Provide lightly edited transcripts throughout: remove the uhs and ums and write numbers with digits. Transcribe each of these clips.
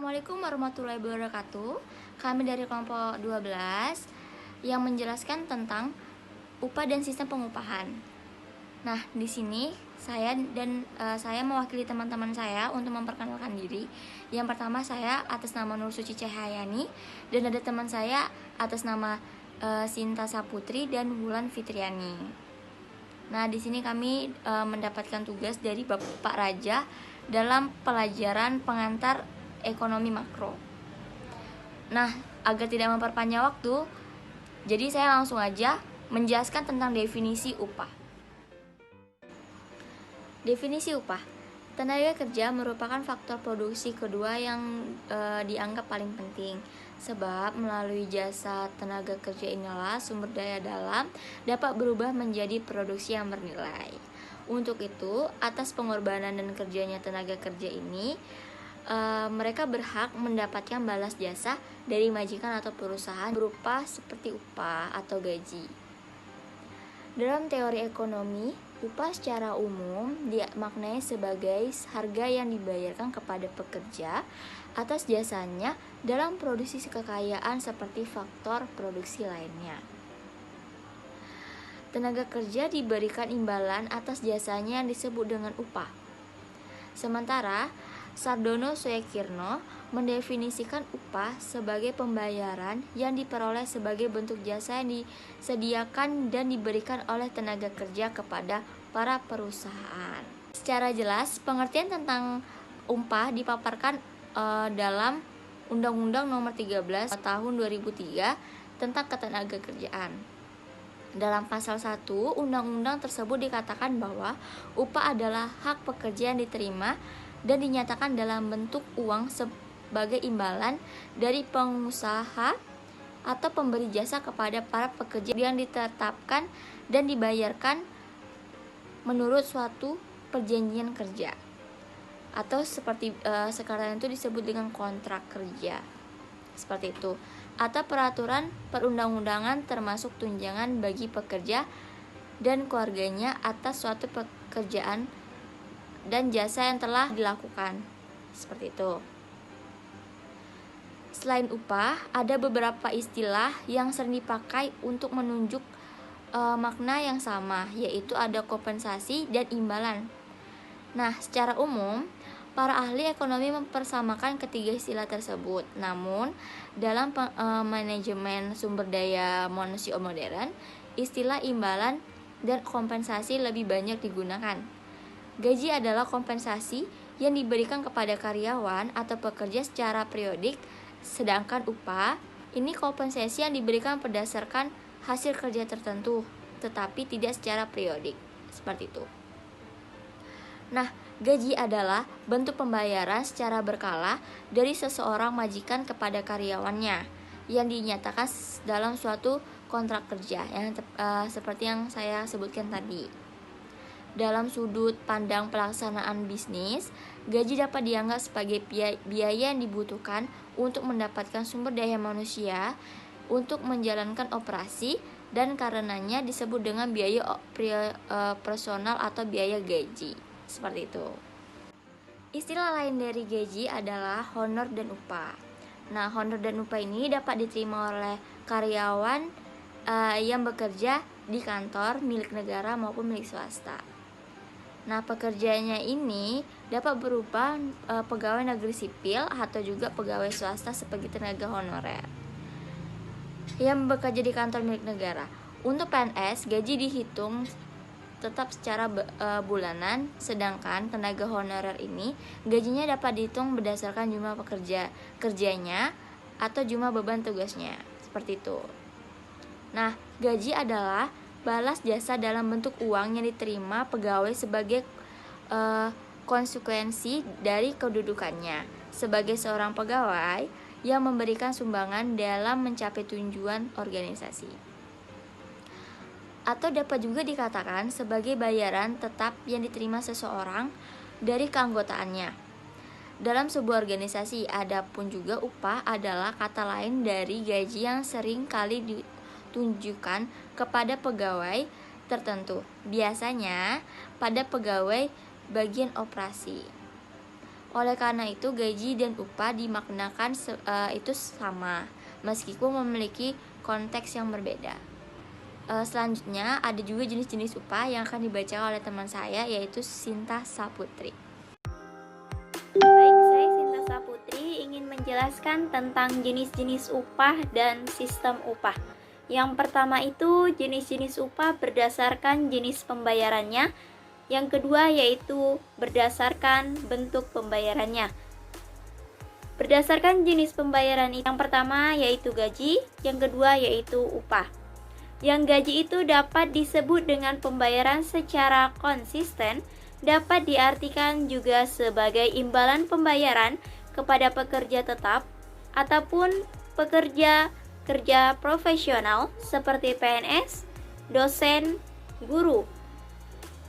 Assalamualaikum warahmatullahi wabarakatuh. Kami dari kelompok 12 yang menjelaskan tentang upah dan sistem pengupahan. Nah, di sini saya mewakili teman-teman saya untuk memperkenalkan diri. Yang pertama, saya atas nama Nur Suci Cahyani, dan ada teman saya atas nama Sinta Saputri dan Wulan Fitriani. Nah, di sini kami mendapatkan tugas dari Bapak Raja dalam pelajaran pengantar ekonomi makro. Nah, agar tidak memperpanjang waktu, jadi saya langsung aja menjelaskan tentang definisi upah. Definisi upah: tenaga kerja merupakan faktor produksi kedua yang dianggap paling penting, sebab melalui jasa tenaga kerja inilah sumber daya dalam dapat berubah menjadi produksi yang bernilai. Untuk itu, atas pengorbanan dan kerjanya tenaga kerja ini, mereka berhak mendapatkan balas jasa dari majikan atau perusahaan berupa seperti upah atau gaji. Dalam teori ekonomi, upah secara umum dimaknai sebagai harga yang dibayarkan kepada pekerja atas jasanya dalam produksi kekayaan seperti faktor produksi lainnya. Tenaga kerja diberikan imbalan atas jasanya yang disebut dengan upah. Sementara Sardono Soekirno mendefinisikan upah sebagai pembayaran yang diperoleh sebagai bentuk jasa yang disediakan dan diberikan oleh tenaga kerja kepada para perusahaan. Secara jelas, pengertian tentang upah dipaparkan dalam Undang-Undang Nomor 13 Tahun 2003 tentang Ketenagakerjaan. Dalam pasal 1 undang-undang tersebut dikatakan bahwa upah adalah hak pekerja yang diterima dan dinyatakan dalam bentuk uang sebagai imbalan dari pengusaha atau pemberi jasa kepada para pekerja yang ditetapkan dan dibayarkan menurut suatu perjanjian kerja, atau seperti sekarang itu disebut dengan kontrak kerja, seperti itu, atau peraturan perundang-undangan termasuk tunjangan bagi pekerja dan keluarganya atas suatu pekerjaan dan jasa yang telah dilakukan, seperti itu. Selain upah, ada beberapa istilah yang sering dipakai untuk menunjuk makna yang sama, yaitu ada kompensasi dan imbalan. Nah, secara umum, para ahli ekonomi mempersamakan ketiga istilah tersebut. Namun, dalam manajemen sumber daya manusia modern, istilah imbalan dan kompensasi lebih banyak digunakan. Gaji adalah kompensasi yang diberikan kepada karyawan atau pekerja secara periodik, sedangkan upah ini kompensasi yang diberikan berdasarkan hasil kerja tertentu, tetapi tidak secara periodik, seperti itu. Nah, gaji adalah bentuk pembayaran secara berkala dari seseorang majikan kepada karyawannya yang dinyatakan dalam suatu kontrak kerja yang seperti yang saya sebutkan tadi. Dalam sudut pandang pelaksanaan bisnis, gaji dapat dianggap sebagai biaya yang dibutuhkan untuk mendapatkan sumber daya manusia untuk menjalankan operasi, dan karenanya disebut dengan biaya personal atau biaya gaji, seperti itu. Istilah lain dari gaji adalah honor dan upah. Nah, honor dan upah ini dapat diterima oleh karyawan yang bekerja di kantor milik negara maupun milik swasta. Nah, pekerjaannya ini dapat berupa pegawai negeri sipil atau juga pegawai swasta sebagai tenaga honorer yang bekerja di kantor milik negara. Untuk PNS, gaji dihitung tetap secara bulanan, sedangkan tenaga honorer ini gajinya dapat dihitung berdasarkan jumlah kerjanya atau jumlah beban tugasnya, seperti itu. Nah, gaji adalah balas jasa dalam bentuk uang yang diterima pegawai sebagai konsekuensi dari kedudukannya sebagai seorang pegawai yang memberikan sumbangan dalam mencapai tujuan organisasi. Atau dapat juga dikatakan sebagai bayaran tetap yang diterima seseorang dari keanggotaannya dalam sebuah organisasi. Adapun juga upah adalah kata lain dari gaji yang sering kali ditunjukkan kepada pegawai tertentu, biasanya pada pegawai bagian operasi. Oleh karena itu, gaji dan upah dimaknakan itu sama, meskipun memiliki konteks yang berbeda. Selanjutnya, ada juga jenis-jenis upah yang akan dibaca oleh teman saya, yaitu Sinta Saputri. Baik, saya Sinta Saputri ingin menjelaskan tentang jenis-jenis upah dan sistem upah. Yang pertama itu jenis-jenis upah berdasarkan jenis pembayarannya. Yang kedua yaitu berdasarkan bentuk pembayarannya. Berdasarkan jenis pembayaran yang pertama yaitu gaji, yang kedua yaitu upah. Yang gaji itu dapat disebut dengan pembayaran secara konsisten, dapat diartikan juga sebagai imbalan pembayaran kepada pekerja tetap ataupun pekerja kerja profesional seperti PNS, dosen, guru,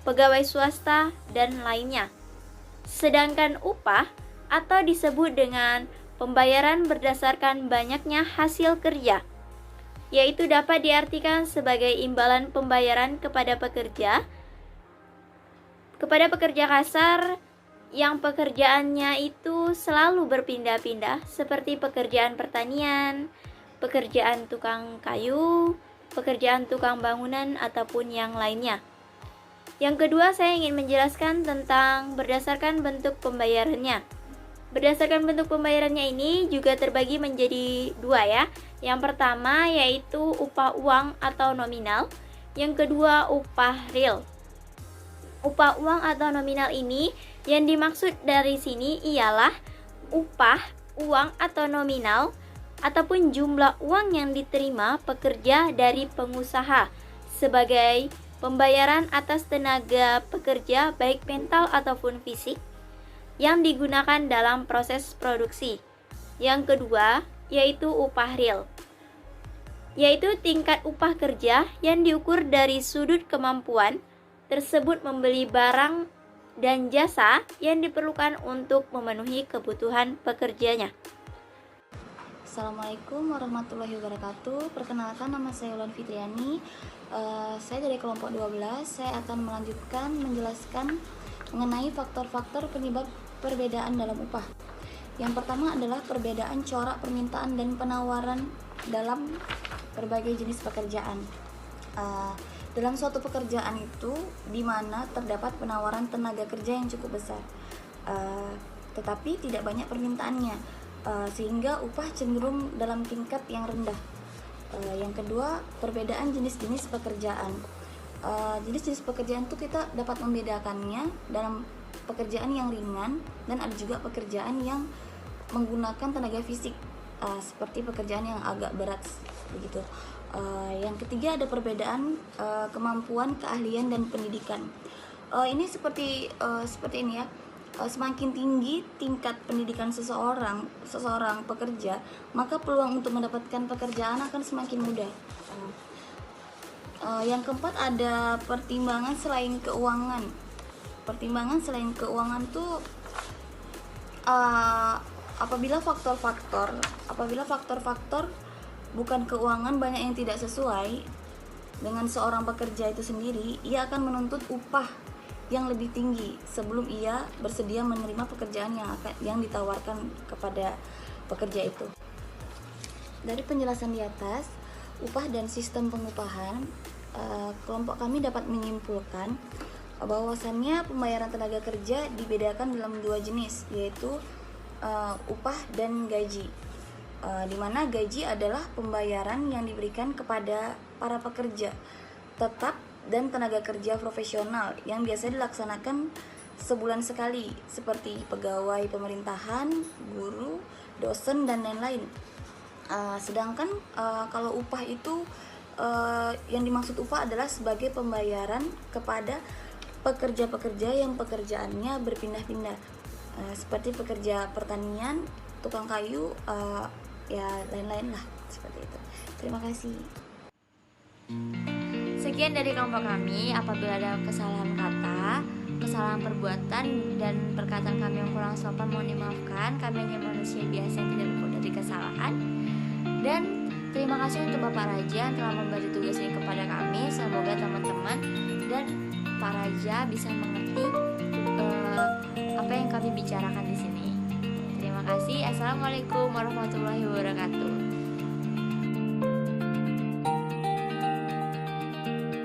pegawai swasta, dan lainnya. Sedangkan upah atau disebut dengan pembayaran berdasarkan banyaknya hasil kerja, yaitu dapat diartikan sebagai imbalan pembayaran kepada pekerja kasar yang pekerjaannya itu selalu berpindah-pindah seperti pekerjaan pertanian, pekerjaan tukang kayu, pekerjaan tukang bangunan, ataupun yang lainnya. Yang kedua, saya ingin menjelaskan tentang berdasarkan bentuk pembayarannya. Berdasarkan bentuk pembayarannya ini juga terbagi menjadi dua ya. Yang pertama yaitu upah uang atau nominal. Yang kedua upah real. Upah uang atau nominal ini yang dimaksud dari sini ialah upah uang atau nominal ataupun jumlah uang yang diterima pekerja dari pengusaha sebagai pembayaran atas tenaga pekerja baik mental ataupun fisik yang digunakan dalam proses produksi. Yang kedua yaitu upah real, yaitu tingkat upah kerja yang diukur dari sudut kemampuan tersebut membeli barang dan jasa yang diperlukan untuk memenuhi kebutuhan pekerjanya. Assalamualaikum warahmatullahi wabarakatuh. Perkenalkan, nama saya Ulan Fitriani. Saya dari kelompok 12. Saya akan melanjutkan menjelaskan mengenai faktor-faktor penyebab perbedaan dalam upah. Yang pertama adalah perbedaan corak permintaan dan penawaran dalam berbagai jenis pekerjaan. Dalam suatu pekerjaan itu di mana terdapat penawaran tenaga kerja yang cukup besar, tetapi tidak banyak permintaannya, sehingga upah cenderung dalam tingkat yang rendah. Yang kedua, perbedaan jenis-jenis pekerjaan. Jenis-jenis pekerjaan itu kita dapat membedakannya dalam pekerjaan yang ringan dan ada juga pekerjaan yang menggunakan tenaga fisik, seperti pekerjaan yang agak berat begitu. Yang ketiga ada perbedaan kemampuan, keahlian, dan pendidikan. Ini seperti ini ya. Semakin tinggi tingkat pendidikan seseorang pekerja, maka peluang untuk mendapatkan pekerjaan akan semakin mudah. Yang keempat ada pertimbangan selain keuangan. Pertimbangan selain keuangan tuh apabila faktor-faktor bukan keuangan banyak yang tidak sesuai dengan seorang pekerja itu sendiri, ia akan menuntut upah yang lebih tinggi sebelum ia bersedia menerima pekerjaan yang ditawarkan kepada pekerja itu. Dari penjelasan di atas, upah dan sistem pengupahan, kelompok kami dapat menyimpulkan bahwasannya pembayaran tenaga kerja dibedakan dalam dua jenis, yaitu upah dan gaji. Di mana gaji adalah pembayaran yang diberikan kepada para pekerja tetap dan tenaga kerja profesional yang biasa dilaksanakan sebulan sekali, seperti pegawai pemerintahan, guru, dosen, dan lain-lain. Sedangkan kalau upah itu yang dimaksud upah adalah sebagai pembayaran kepada pekerja-pekerja yang pekerjaannya berpindah-pindah, seperti pekerja pertanian, tukang kayu, ya lain-lain lah, seperti itu. Terima kasih. Sekian dari kelompok kami. Apabila ada kesalahan kata, kesalahan perbuatan, dan perkataan kami yang kurang sopan, mohon dimaafkan. Kami hanya manusia biasa yang tidak luput dari kesalahan. Dan terima kasih untuk Bapak Raja yang telah memberi tugas ini kepada kami. Semoga teman-teman dan Pak Raja bisa mengerti apa yang kami kami bicarakan di sini. Terima kasih. Assalamualaikum warahmatullahi wabarakatuh.